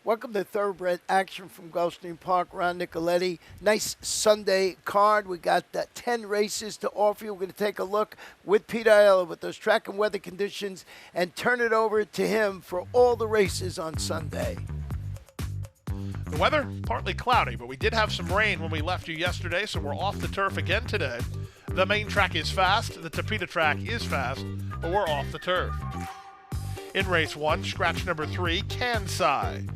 Welcome to Thoroughbred action from Gulfstream Park. Ron Nicoletti. Nice Sunday card. We got 10 races to offer you. We're going to take a look with Pete Aiello with those track and weather conditions and turn it over to him for all the races on Sunday. The weather, partly cloudy, but we did have some rain when we left you yesterday, so we're off the turf again today. The main track is fast. The Tapeta track is fast, but we're off the turf. In race 1, scratch number 3, Kansai.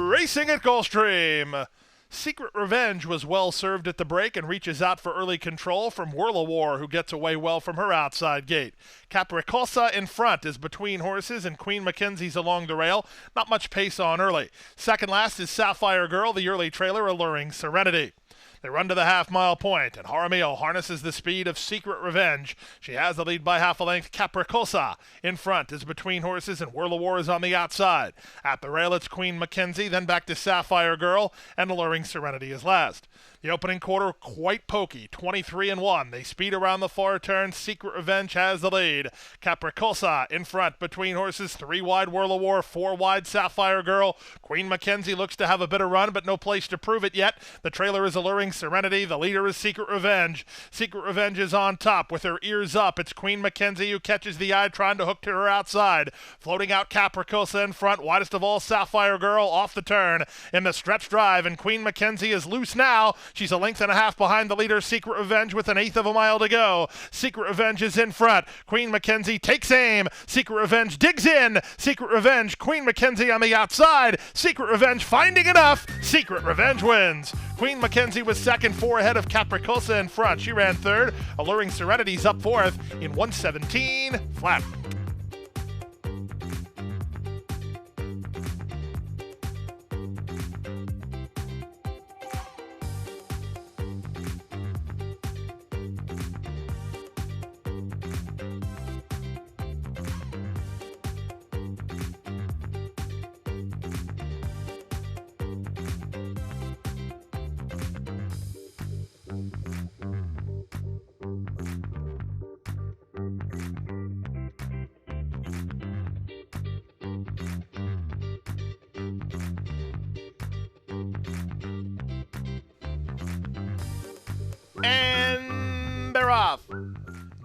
Racing at Gulfstream. Secret Revenge was well served at the break and reaches out for early control from Whirl-A-War, who gets away well from her outside gate. Capricosa in front is between horses, and Queen Mackenzie's along the rail. Not much pace on early. Second last is Sapphire Girl, the early trailer, Alluring Serenity. They run to the half-mile point, and Jaramillo harnesses the speed of Secret Revenge. She has the lead by half a length. Capricosa in front is between horses, and Whirl-A-War is on the outside. At the rail, it's Queen Mackenzie, then back to Sapphire Girl, and Alluring Serenity is last. The opening quarter quite pokey, 23-1. They speed around the far turn. Secret Revenge has the lead. Capricosa in front between horses, 3 wide Whirl-A-War, 4 wide Sapphire Girl. Queen Mackenzie looks to have a bit of run, but no place to prove it yet. The trailer is Alluring Serenity. The leader is Secret Revenge. Secret Revenge is on top with her ears up. It's Queen Mackenzie who catches the eye, trying to hook to her outside. Floating out Capricosa in front. Widest of all, Sapphire Girl off the turn in the stretch drive, and Queen Mackenzie is loose now. She's a length and a half behind the leader, Secret Revenge, with 1/8 of a mile to go. Secret Revenge is in front. Queen Mackenzie takes aim. Secret Revenge digs in. Secret Revenge, Queen Mackenzie on the outside. Secret Revenge finding enough. Secret Revenge wins. Queen Mackenzie was second, 4 ahead of Capricosa in front. She ran third. Alluring Serenity's up fourth in 1:17 flat. And they're off.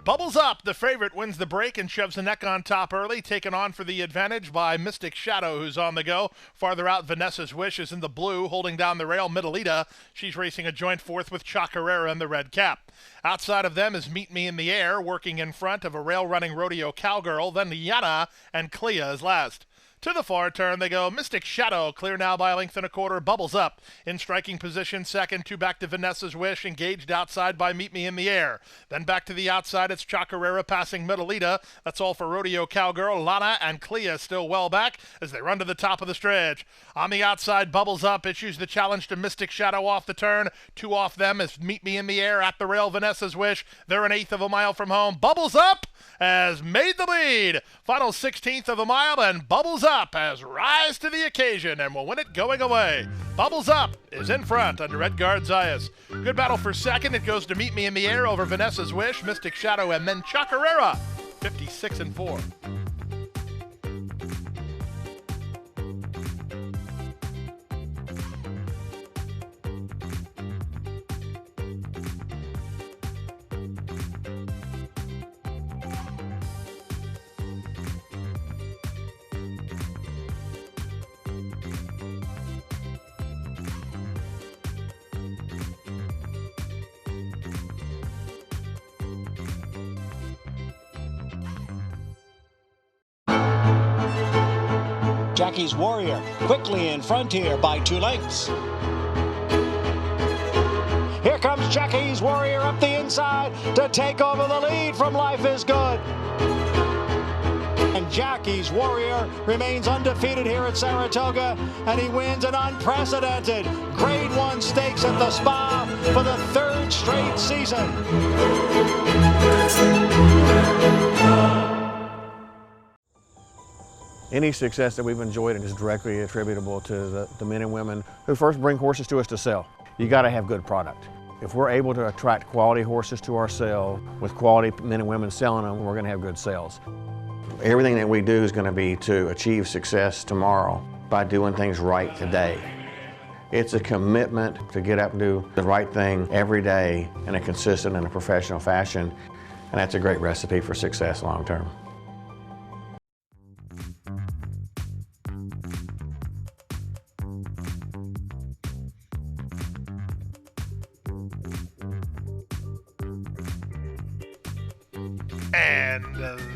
Bubbles Up, the favorite, wins the break and shoves the neck on top early, taken on for the advantage by Mystic Shadow, who's on the go. Farther out, Vanessa's Wish is in the blue, holding down the rail. Middleita, she's racing a joint fourth with Chacarera in the red cap. Outside of them is Meet Me in the Air, working in front of a rail-running Rodeo Cowgirl. Then Yana and Clea is last. To the far turn they go. Mystic Shadow, clear now by 1.25 lengths. Bubbles Up in striking position second. 2 back to Vanessa's Wish, engaged outside by Meet Me in the Air. Then back to the outside, it's Chacarera passing Middleita. That's all for Rodeo Cowgirl. Lana and Clea still well back as they run to the top of the stretch. On the outside, Bubbles Up issues the challenge to Mystic Shadow off the turn. 2 off them is Meet Me in the Air. At the rail, Vanessa's Wish. They're 1/8 of a mile from home. Bubbles Up has made the lead. Final 1/16 of a mile, and Bubbles Up has rise to the occasion and will win it going away. Bubbles Up is in front under Edgard Zayas. Good battle for second. It goes to Meet Me in the Air over Vanessa's Wish, Mystic Shadow, and then Chacarera, 56-4. Jackie's Warrior quickly in front here by 2 lengths. Here comes Jackie's Warrior up the inside to take over the lead from Life is Good. And Jackie's Warrior remains undefeated here at Saratoga, and he wins an unprecedented Grade 1 stakes at the Spa for the 3rd straight season. Any success that we've enjoyed is directly attributable to the men and women who first bring horses to us to sell. You got to have good product. If we're able to attract quality horses to our sale with quality men and women selling them, we're going to have good sales. Everything that we do is going to be to achieve success tomorrow by doing things right today. It's a commitment to get up and do the right thing every day in a consistent and a professional fashion, and that's a great recipe for success long term. And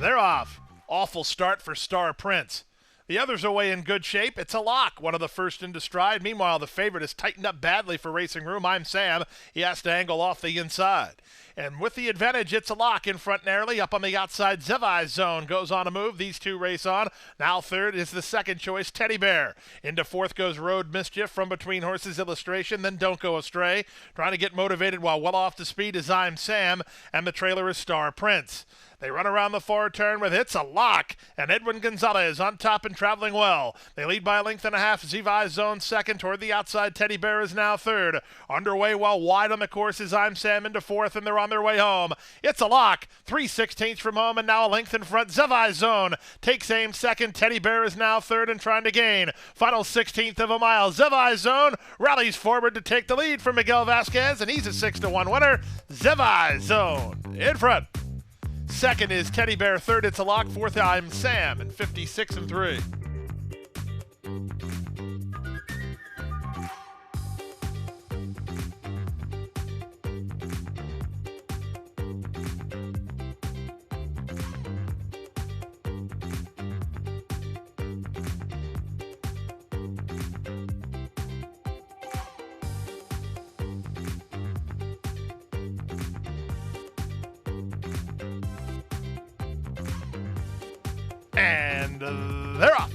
they're off. Awful start for Star Prince. The others away in good shape. It's a lock. One of the first into stride. Meanwhile, the favorite is tightened up badly for Racing Room. I'm Sam. He has to angle off the inside. And with the advantage, it's a lock in front narrowly. Up on the outside, Zevi's Zone goes on a move. These two race on. Now third is the second choice, Teddy Bear. Into fourth goes Road Mischief from between horses Illustration, then Don't Go Astray. Trying to get motivated while well off the speed is I'm Sam, and the trailer is Star Prince. They run around the far turn with It's a Lock, and Edwin Gonzalez on top and traveling well. They lead by a length and a half. Zevi's Zone second. Toward the outside, Teddy Bear is now third. Underway while wide on the course is I'm Sam into fourth, and they're on their way home. It's a Lock, 3/16 from home, and now a length in front. Zevi's Zone takes aim second. Teddy Bear is now third and trying to gain. Final 16th of a mile. Zevi's Zone rallies forward to take the lead from Miguel Vasquez, and he's a 6-1 winner. Zevi's Zone in front. Second is Teddy Bear. Third, It's a Lock. Fourth, I'm Sam, and 56-3. And they're off.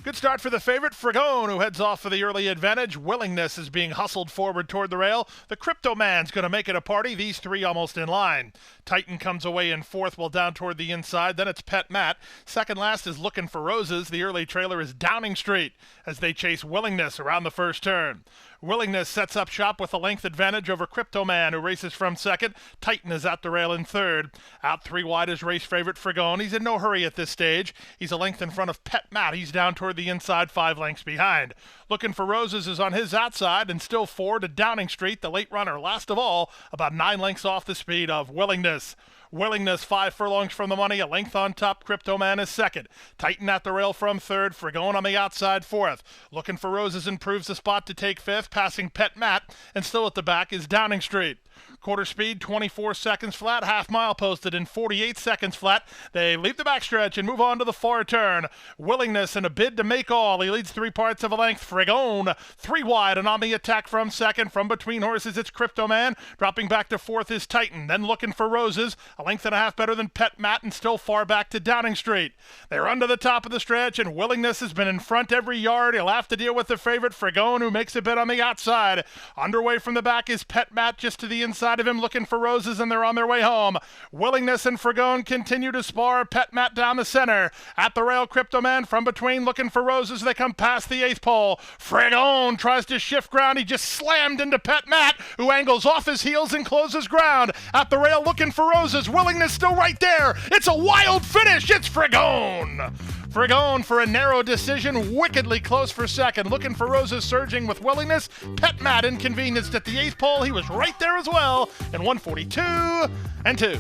Good start for the favorite, Fragone, who heads off for the early advantage. Willingness is being hustled forward toward the rail. The Crypto Man's going to make it a party. These three almost in line. Titan comes away in fourth, while down toward the inside. Then it's Pet Matt. Second last is Looking for Roses. The early trailer is Downing Street as they chase Willingness around the first turn. Willingness sets up shop with a length advantage over Crypto Man, who races from second. Titan is at the rail in third. Out three wide is race favorite Fragone. He's in no hurry at this stage. He's a length in front of Pet Matt. He's down toward the inside, 5 lengths behind. Looking for Roses is on his outside, and still four to Downing Street, the late runner. Last of all, about 9 lengths off the speed of Willingness. Willingness 5 furlongs from the money, a length on top. Crypto Man is second. Titan at the rail from third. Fragone on the outside fourth. Looking for Roses improves the spot to take fifth, passing Pet Matt, and still at the back is Downing Street. Quarter speed, 24 seconds flat. Half mile posted in 48 seconds flat. They leave the backstretch and move on to the far turn. Willingness in a bid to make all. He leads 3 parts of a length. Fragone 3 wide and on the attack from second. From between horses, it's Crypto Man. Dropping back to fourth is Titan. Then Looking for Roses. A length and a half better than Pet Matt and still far back to Downing Street. They're under the top of the stretch, and Willingness has been in front every yard. He'll have to deal with the favorite Fragone, who makes a bid on the outside. Underway from the back is Pet Matt just to the inside of him. Looking for Roses, and they're on their way home. Willingness and Fragone continue to spar. Pet Matt down the center. At the rail, Crypto Man from between. Looking for Roses. They come past the 8th pole. Fragone tries to shift ground. He just slammed into Pet Matt, who angles off his heels and closes ground. At the rail, Looking for Roses. Willingness still right there. It's a wild finish. It's Fragone. Fragone for a narrow decision, wickedly close for second. Looking for Roses surging with Willingness. Pet Matt inconvenienced at the 8th pole. He was right there as well in 142-2.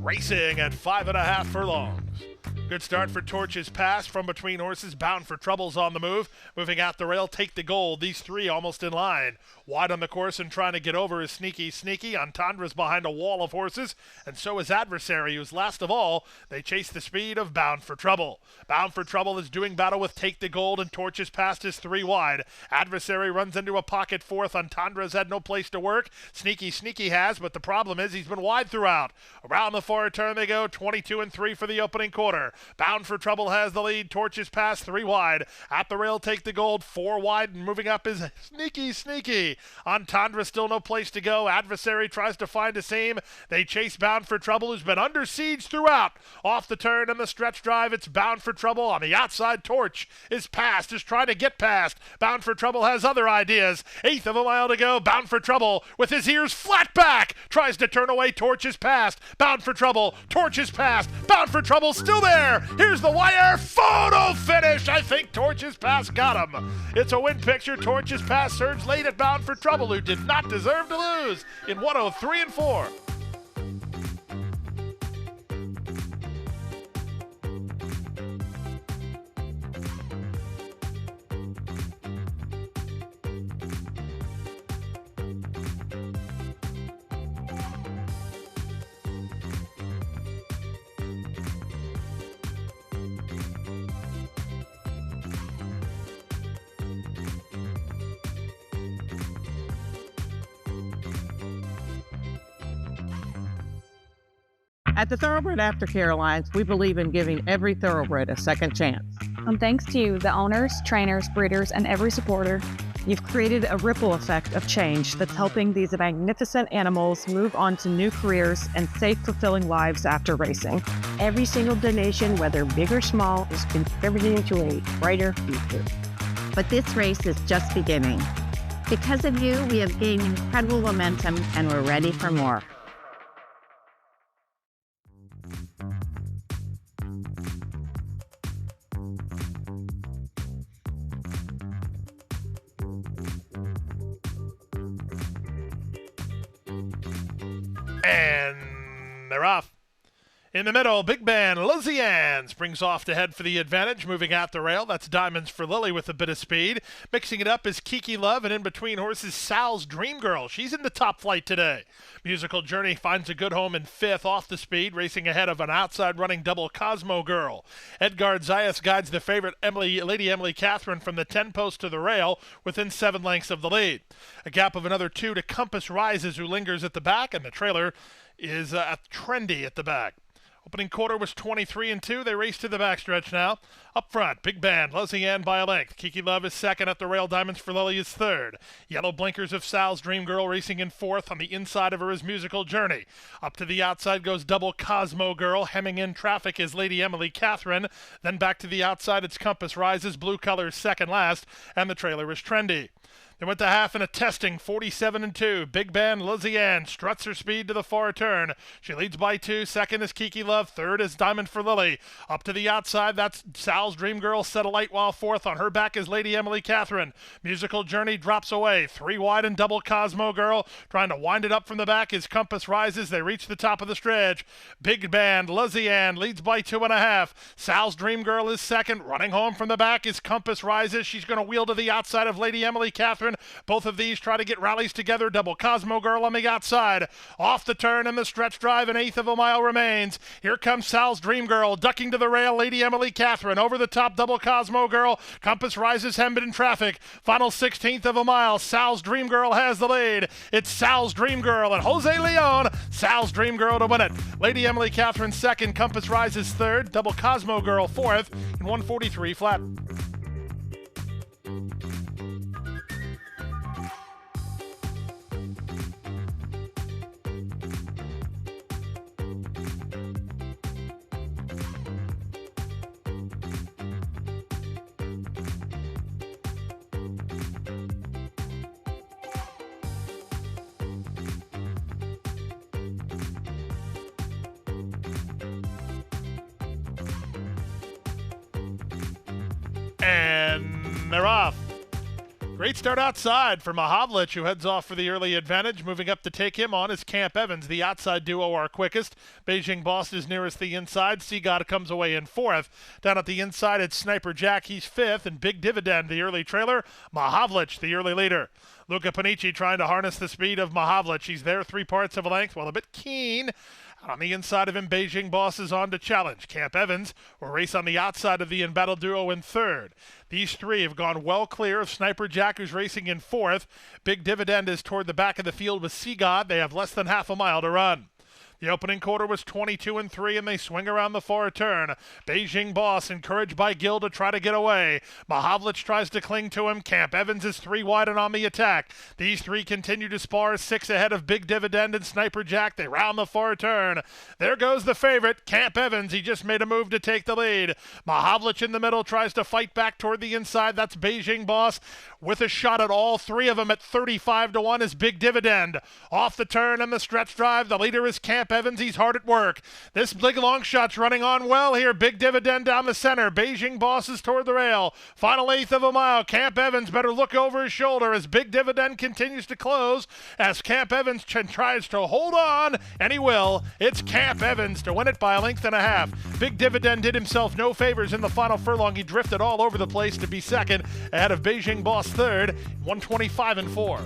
Racing at 5.5 furlongs. Good start for Torch's Pass from between horses. Bound for Trouble's on the move. Moving out the rail, Take the Gold. These three almost in line. Wide on the course and trying to get over is Sneaky Sneaky. Entendra's behind a wall of horses, and so is Adversary, who's last of all. They chase the speed of Bound for Trouble. Bound for Trouble is doing battle with Take the Gold, and Torch's Pass is three wide. Adversary runs into a pocket fourth. Entendra's had no place to work. Sneaky Sneaky has, but the problem is he's been wide throughout. Around the far turn they go, 22-3 for the opening quarter. Bound for Trouble has the lead. Torch's Pass three wide. At the rail, Take the Gold four wide, and moving up is Sneaky Sneaky. Entendre still no place to go. Adversary tries to find a seam. They chase Bound for Trouble, who's been under siege throughout. Off the turn and the stretch drive, it's Bound for Trouble. On the outside, Torch is past, is trying to get past. Bound for Trouble has other ideas. Eighth of a mile to go. Bound for Trouble with his ears flat back tries to turn away. Torch is past. Bound for Trouble. Torch is past. Bound for Trouble still there. Here's the wire. Photo finish. I think Torch's Pass got him. It's a win picture. Torch's Pass surged late at Bound for Trouble, who did not deserve to lose in 103-4. At the Thoroughbred Aftercare Alliance, we believe in giving every thoroughbred a second chance. And thanks to you, the owners, trainers, breeders, and every supporter, you've created a ripple effect of change that's helping these magnificent animals move on to new careers and safe, fulfilling lives after racing. Every single donation, whether big or small, is contributing to a brighter future. But this race is just beginning. Because of you, we have gained incredible momentum and we're ready for more. And they're off. In the middle, Big Band, Lizianne brings off to head for the advantage, moving out the rail. That's Diamonds for Lily with a bit of speed. Mixing it up is Kiki Love, and in between horses, Sal's Dream Girl. She's in the top flight today. Musical Journey finds a good home in fifth off the speed, racing ahead of an outside running double Cosmo Girl. Edgard Zayas guides the favorite Lady Emily Catherine from the 10 post to the rail within 7 lengths of the lead. A gap of another 2 to Compass Rises, who lingers at the back, and the trailer is Trendy at the back. Opening quarter was 23-2. They race to the backstretch now. Up front, Big Band, Lizianne by a length. Kiki Love is second at the rail. Diamonds for Lily is third. Yellow blinkers of Sal's Dream Girl racing in fourth. On the inside of her is Musical Journey. Up to the outside goes double Cosmo Girl. Hemming in traffic is Lady Emily Catherine. Then back to the outside, it's Compass Rises. Blue colors second last. And the trailer is Trendy. They went to half in a testing, 47-2. Big Band Lizianne struts her speed to the far turn. She leads by 2. Second is Kiki Love. Third is Diamond for Lily. Up to the outside, that's Sal's Dream Girl set a light, while fourth on her back is Lady Emily Catherine. Musical Journey drops away. 3 wide and double Cosmo Girl. Trying to wind it up from the back is Compass Rises. They reach the top of the stretch. Big Band Lizianne leads by 2.5. Sal's Dream Girl is second. Running home from the back is Compass Rises. She's going to wheel to the outside of Lady Emily Catherine. Both of these try to get rallies together. Double Cosmo Girl on the outside. Off the turn and the stretch drive, an eighth of a mile remains. Here comes Sal's Dream Girl, ducking to the rail. Lady Emily Catherine over the top. Double Cosmo Girl. Compass Rises hemmed in traffic. Final 16th of a mile. Sal's Dream Girl has the lead. It's Sal's Dream Girl and Jose Leon. Sal's Dream Girl to win it. Lady Emily Catherine second. Compass Rises third. Double Cosmo Girl fourth in 143 flat. And they're off. Great start outside for Mahavlich, who heads off for the early advantage. Moving up to take him on is Camp Evans. The outside duo are quickest. Beijing Boss is nearest the inside. Seagod comes away in fourth. Down at the inside, it's Sniper Jack. He's fifth. And Big Dividend, the early trailer. Mahavlich, the early leader. Luca Panici trying to harness the speed of Mahavlich. He's there 3 parts of a length, while a bit keen. On the inside of him, Beijing Boss is on to challenge. Camp Evans will race on the outside of the embattled duo in third. These three have gone well clear of Sniper Jack, who's racing in fourth. Big Dividend is toward the back of the field with Seagod. They have less than half a mile to run. The opening quarter was 22-3, and they swing around the far turn. Beijing Boss, encouraged by Gill to try to get away. Mahavlich tries to cling to him. Camp Evans is 3 wide and on the attack. These three continue to spar, 6 ahead of Big Dividend and Sniper Jack. They round the far turn. There goes the favorite, Camp Evans. He just made a move to take the lead. Mahavlich in the middle tries to fight back toward the inside. That's Beijing Boss with a shot at all 3 of them at 35-1 is Big Dividend. Off the turn and the stretch drive, the leader is Camp Evans. He's hard at work. This big long shot's running on well here. Big Dividend down the center. Beijing Boss is toward the rail. Final 1/8 of a mile. Camp Evans better look over his shoulder as Big Dividend continues to close as Camp Evans tries to hold on, and he will. It's Camp Evans to win it by 1.5 lengths. Big Dividend did himself no favors in the final furlong. He drifted all over the place to be second ahead of Beijing Boss third, 125-4.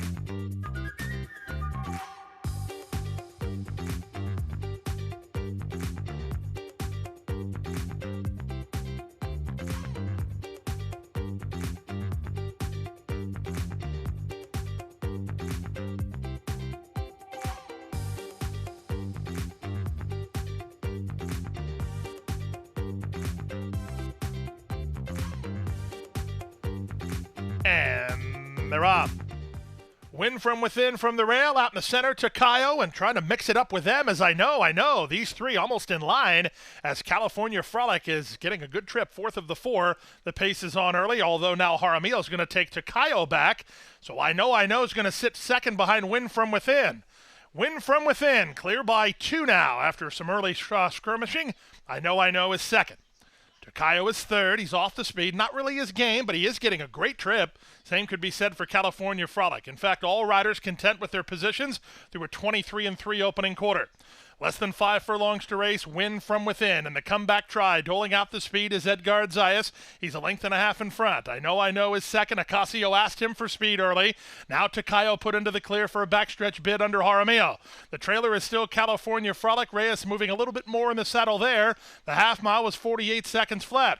And they're off. Win from within from the rail, out in the center to Kayo, and trying to mix it up with them as I know. These three almost in line as California Frolic is getting a good trip, 4th of the 4. The pace is on early, although now Jaramillo is going to take Takayo back. So I know is going to sit second behind Win from Within. Win from Within, clear by 2 now after some early skirmishing. I know is second. Takayo is third. He's off the speed. Not really his game, but he is getting a great trip. Same could be said for California Frolic. In fact, all riders content with their positions through a 23-3 opening quarter. Less than 5 furlongs to race, Win from Within. And the comeback try, doling out the speed, is Edgard Zayas. He's 1.5 lengths in front. I know is second. Ocasio asked him for speed early. Now Takayo put into the clear for a backstretch bid under Jaramillo. The trailer is still California Frolic. Reyes moving a little bit more in the saddle there. The half mile was 48 seconds flat.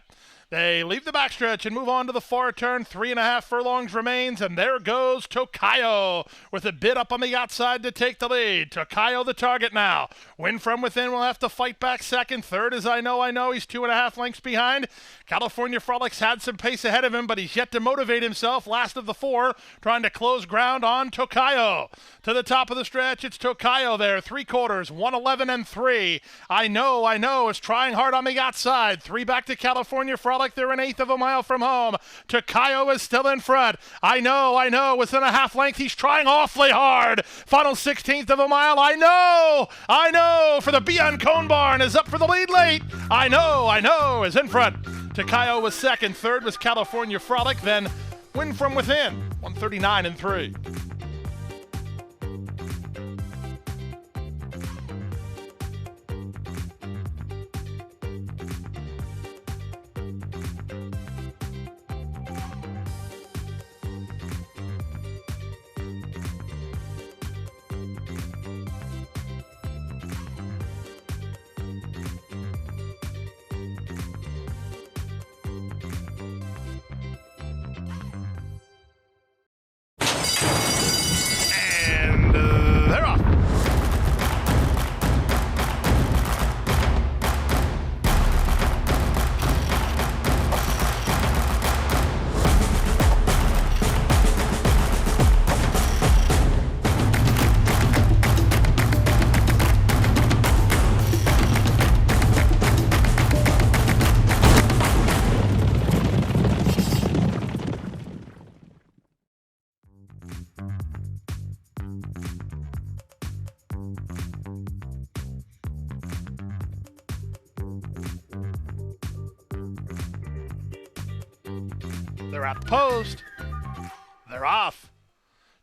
They leave the backstretch and move on to the far turn. 3.5 furlongs remains, and there goes Takayo with a bit up on the outside to take the lead. Takayo the target now. Win from Within will have to fight back second. Third is I know. He's 2.5 lengths behind. California Frolic's had some pace ahead of him, but he's yet to motivate himself. Last of the 4, trying to close ground on Takayo. To the top of the stretch, it's Takayo there. 3/4, 1:11-3. I know is trying hard on the outside. 3 back to California Frolic. They're 1/8 of a mile from home. Takayo is still in front. I know, within a half length. He's trying awfully hard. Final 16th of a mile. I know, for the Beyond Cone Barn is up for the lead late. I know, is in front. Takayo was second. Third was California Frolic. Then Win from Within, 139-3. They're off. They're at the post. They're off.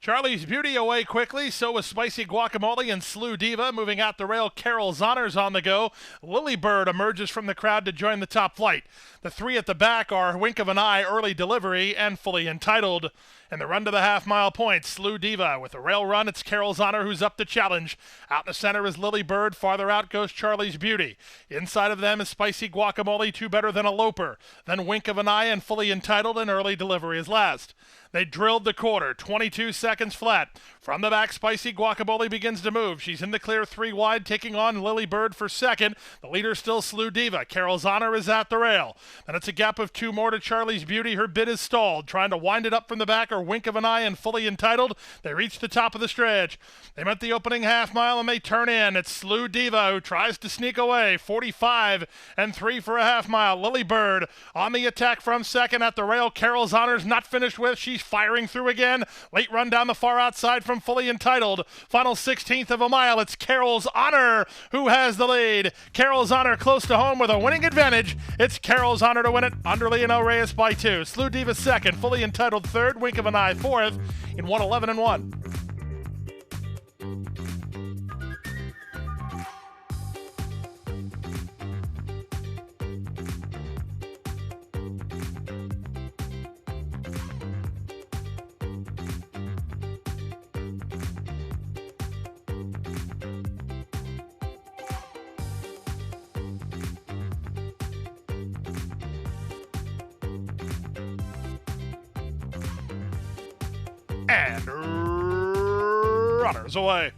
Charlie's Beauty away quickly, so was Spicy Guacamole and Slew Diva. Moving out the rail, Carol's Honor's on the go. Lily Bird emerges from the crowd to join the top flight. The three at the back are Wink of an Eye, Early Delivery, and Fully Entitled. In the run to the half-mile point, Slew Diva. With the rail run, it's Carol's Honor who's up to challenge. Out in the center is Lily Bird. Farther out goes Charlie's Beauty. Inside of them is Spicy Guacamole, Two Better Than a Loper. Then Wink of an Eye and Fully Entitled, and Early Delivery is last. They drilled the quarter, 22 seconds flat. From the back, Spicy Guacamole begins to move. She's in the clear 3 wide, taking on Lily Bird for second. The leader still Slew Diva. Carol's Honor is at the rail. Then it's a gap of 2 more to Charlie's Beauty. Her bid is stalled. Trying to wind it up from the back are Wink of an Eye and Fully Entitled. They reach the top of the stretch. They met the opening half mile and they turn in. It's Slew Diva who tries to sneak away. 45 and 3 for a half mile. Lily Bird on the attack from second at the rail. Carol's Honor's not finished with. She's firing through again. Late run down the far outside from Fully Entitled. Final 16th of a mile. It's Carol's Honor who has the lead. Carol's Honor close to home with a winning advantage. It's Carol's Honor to win it under Leonel Reyes by 2. Slew Diva second. Fully Entitled third. Wink of an Eye fourth in 1:11 and 1. And runners away.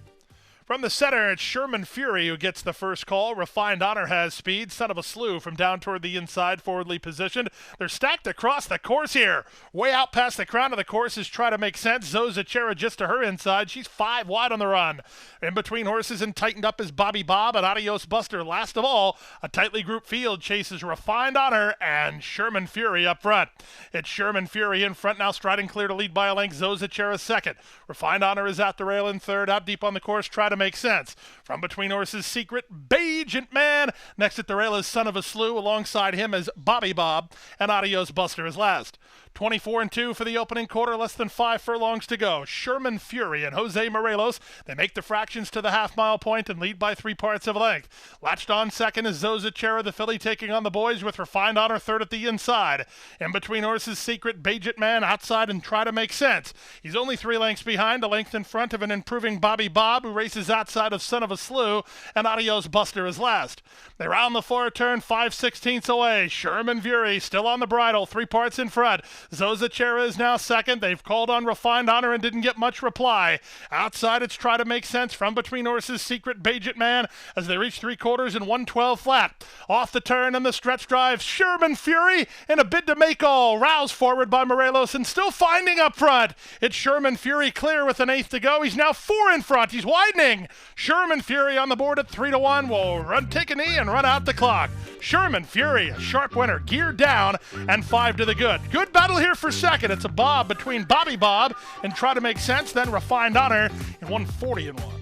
From the center, it's Sherman Fury who gets the first call. Refined Honor has speed. Son of a Slew from down toward the inside, forwardly positioned. They're stacked across the course here. Way out past the crown of the course is Try to Make Sense. Zoza Chera just to her inside. She's 5 wide on the run. In between horses and tightened up is Bobby Bob and Adios Buster. Last of all, a tightly grouped field chases Refined Honor and Sherman Fury up front. It's Sherman Fury in front now, striding clear to lead by a length. Zoza Chera second. Refined Honor is at the rail in third. Out deep on the course, Try to Make Sense. From between horses, Secret Bagent Man. Next at the rail is Son of a Slew. Alongside him is Bobby Bob, and Adios Buster is last. 24 and 2 for the opening quarter, less than 5 furlongs to go. Sherman Fury and Jose Morelos, they make the fractions to the half-mile point and lead by 3 parts of a length. Latched on second is Zoza Chera, the filly, taking on the boys with Refined Honor third at the inside. In between horses, Secret Bagent Man outside and Try to Make Sense. He's only 3 lengths behind, a length in front of an improving Bobby Bob, who races outside of Son of a Slew, and Adios Buster is last. They round the floor turn 5/16 away. Sherman Fury still on the bridle, 3 parts in front. Zoza Chera is now second. They've called on Refined Honor and didn't get much reply. Outside, it's Try to Make Sense. From between horses, Secret Bagent Man as they reach 3/4 and 112 flat. Off the turn and the stretch drive, Sherman Fury in a bid to make all. Roused forward by Morelos and still finding up front. It's Sherman Fury clear with an 1/8 to go. He's now 4 in front. He's widening. Sherman Fury on the board at 3-1 will take a knee and run out the clock. Sherman Fury, a sharp winner, geared down and 5 to the good. Good battle here for second. It's a bob between Bobby Bob and Try to Make Sense, then Refined Honor in 140 and 1.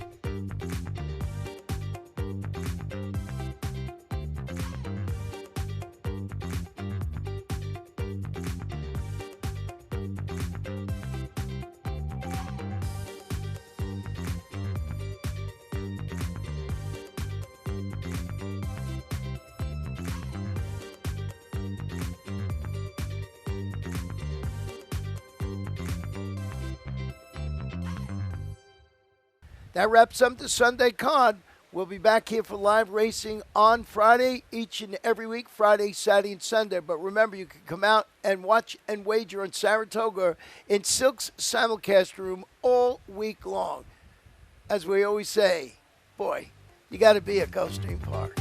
That wraps up the Sunday card. We'll be back here for live racing on Friday, each and every week, Friday, Saturday, and Sunday. But remember, you can come out and watch and wager in Saratoga in Silk's simulcast room all week long. As we always say, boy, you got to be at Gulfstream Park.